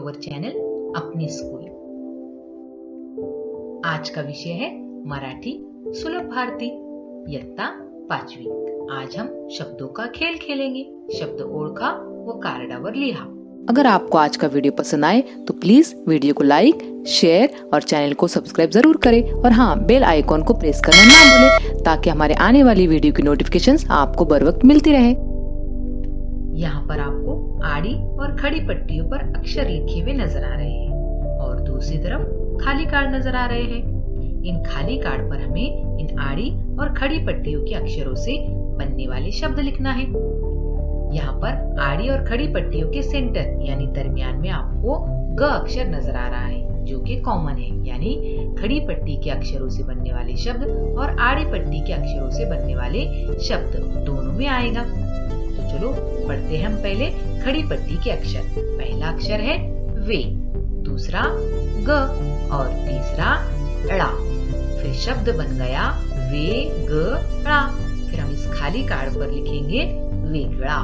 Our channel अपनी school. आज का विषय है मराठी सुलभ भारती इयत्ता 5वी। आज हम शब्दों का खेल खेलेंगे। शब्द ओळखा व कार्डावर लिहा। अगर आपको आज का वीडियो पसंद आए तो प्लीज वीडियो को लाइक, शेयर और चैनल को सब्सक्राइब जरूर करें और हाँ, बेल आइकॉन को प्रेस करना ना भूलें ताकि हमारे आने वाली वीडियो की नोटिफिकेशंस आपको बर वक्त मिलती रहे। यहाँ पर आपको आड़ी और खड़ी पट्टियों पर अक्षर लिखे हुए नजर आ रहे हैं और दूसरी तरफ खाली कार्ड नजर आ रहे हैं। इन खाली कार्ड पर हमें इन आड़ी और खड़ी पट्टियों के अक्षरों से बनने वाले शब्द लिखना है। यहाँ पर आड़ी और खड़ी पट्टियों के सेंटर यानी दरमियान में आपको ग अक्षर नजर आ रहा है जो कि कॉमन है, यानी खड़ी पट्टी के अक्षरों से बनने वाले शब्द और आड़ी पट्टी के अक्षरों से बनने वाले शब्द दोनों में आएगा। तो चलो पढ़ते हैं हम पहले खड़ी पट्टी के अक्षर। पहला अक्षर है वे, दूसरा ग और तीसरा ड़ा। फिर शब्द बन गया वे ग ड़ा। फिर हम इस खाली कार्ड पर लिखेंगे वेगड़ा।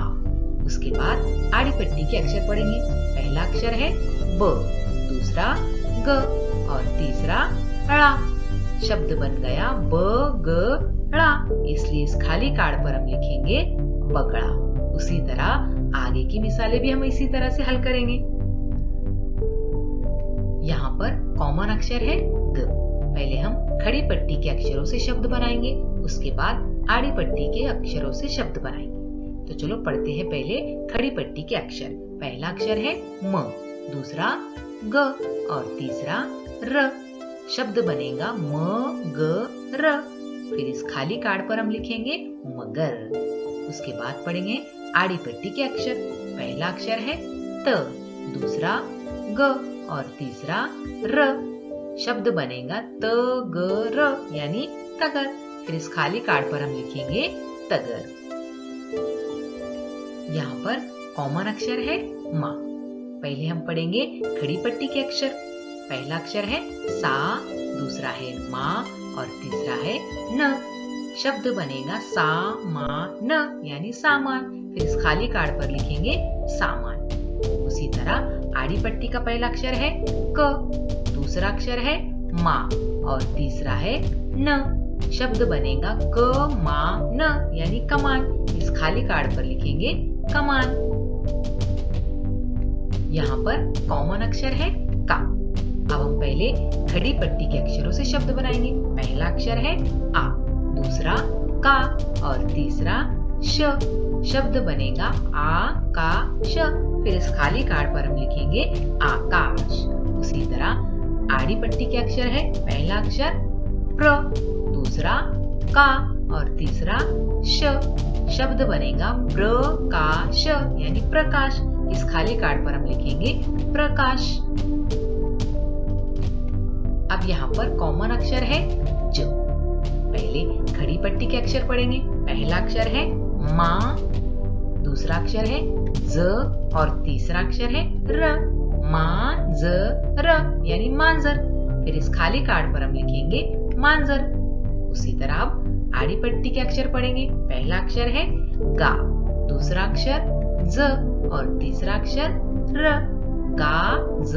उसके बाद आड़ी पट्टी के अक्षर पढ़ेंगे। पहला अक्षर है ब, दूसरा ग और तीसरा ड़ा। शब्द बन गया ब ग ड़ा, इसलिए इस खाली कार्ड पर हम लिखेंगे बगड़ा। उसी तरह आगे की मिसालें भी हम इसी तरह से हल करेंगे। यहाँ पर कॉमन अक्षर है ग। पहले हम खड़ी पट्टी के अक्षरों से शब्द बनाएंगे, उसके बाद आड़ी पट्टी के अक्षरों से शब्द बनाएंगे। तो चलो पढ़ते हैं पहले खड़ी पट्टी के अक्षर। पहला अक्षर है म, दूसरा ग और तीसरा र। शब्द बनेगा म ग र। फिर इस खाली कार्ड पर हम लिखेंगे मगर। उसके बाद पढ़ेंगे आड़ी पट्टी के अक्षर। पहला अक्षर है त, दूसरा ग और तीसरा र। शब्द बनेगा त ग र यानी तगर। फिर इस खाली कार्ड पर हम लिखेंगे तगर। यहाँ पर कॉमन अक्षर है मा। पहले हम पढ़ेंगे खड़ी पट्टी के अक्षर। पहला अक्षर है सा, दूसरा है मा और तीसरा है न। शब्द बनेगा सा मा न यानी सामान। फिर इस खाली कार्ड पर लिखेंगे सामान। उसी तरह आड़ी पट्टी का पहला अक्षर है क, दूसरा अक्षर है मा और तीसरा है न। शब्द बनेगा क मा न यानी कमान। इस खाली कार्ड पर लिखेंगे कमान। यहाँ पर कॉमन अक्षर है का। अब हम पहले खड़ी पट्टी के अक्षरों से शब्द बनाएंगे। पहला अक्षर है आ, दूसरा का और तीसरा श। शब्द बनेगा आ का श। फिर इस खाली कार्ड पर हम लिखेंगे आकाश। उसी तरह आड़ी पट्टी के अक्षर है। पहला अक्षर प्र, दूसरा का और तीसरा श। शब्द बनेगा प्रकाश यानी प्रकाश। इस खाली कार्ड पर हम लिखेंगे प्रकाश। अब यहाँ पर कॉमन अक्षर है ज। पहले खड़ी पट्टी के अक्षर पढ़ेंगे। पहला अक्षर है मा, दूसरा अक्षर है ज और तीसरा अक्षर है र। मा ज र यानी मांजर। फिर इस खाली कार्ड पर हम लिखेंगे मांजर। उसी तरह अब आड़ी पट्टी के अक्षर पढ़ेंगे। पहला अक्षर है गा, दूसरा अक्षर ज और तीसरा अक्षर र। गा ज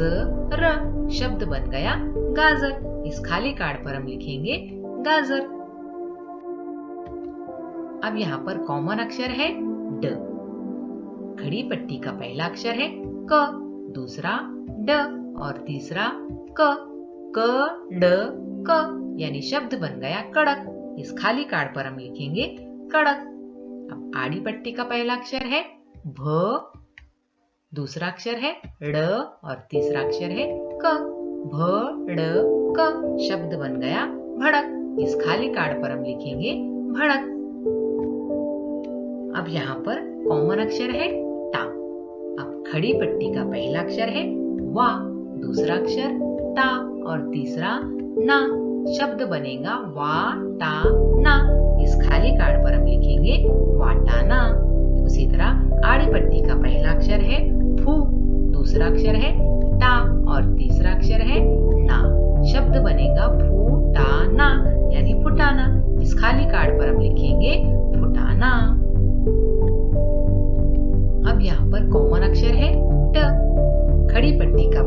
र। शब्द बन गया गाजर। इस खाली कार्ड पर हम लिखेंगे गाजर। अब यहाँ पर कॉमन अक्षर है ड। खड़ी पट्टी का पहला अक्षर है क, दूसरा ड और तीसरा क। क ड क यानी शब्द बन गया कड़क। इस खाली कार्ड पर हम लिखेंगे कड़क। अब आड़ी पट्टी का पहला अक्षर है भ, दूसरा अक्षर है ड़ और तीसरा अक्षर है क। भ ड़ क शब्द बन गया भड़क। इस खाली कार्ड पर हम लिखेंगे भड़क। अब यहाँ पर कॉमन अक्षर है टा। अब खड़ी पट्टी का पहला अक्षर है वा, दूसरा अक्षर ता और तीसरा ना। शब्द बनेगा वा टा ना। इस खाली कार्ड पर हम लिखेंगे वाटाना। उसी तरह आड़ी पट्टी का पहला अक्षर है फू, दूसरा अक्षर है टा और तीसरा अक्षर है ना। शब्द बनेगा फूटाना यानी फुटाना। इस खाली कार्ड पर हम लिखेंगे फुटाना। अब यहाँ पर कॉमन अक्षर है ट। खड़ी पट्टी का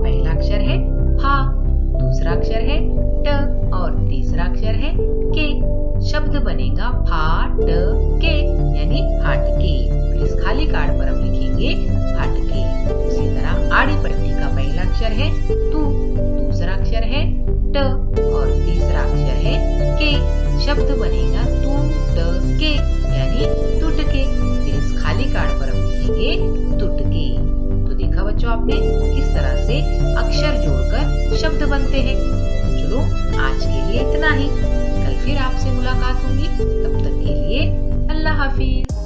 खाली कार्ड पर हम लिखेंगे फाटके। उसी तरह आड़ी पट्टी का पहला अक्षर है तू, दूसरा अक्षर है ट और तीसरा अक्षर है के। शब्द बनेगा तू ट के यानी टुटके। फिर इस खाली कार्ड पर हम लिखेंगे टुटके। तो देखा बच्चों आपने किस तरह से अक्षर जोड़कर शब्द बनते हैं। तो चलो आज के लिए इतना ही। कल फिर आपसे मुलाकात होगी। तब तक के लिए अल्लाह हाफिज।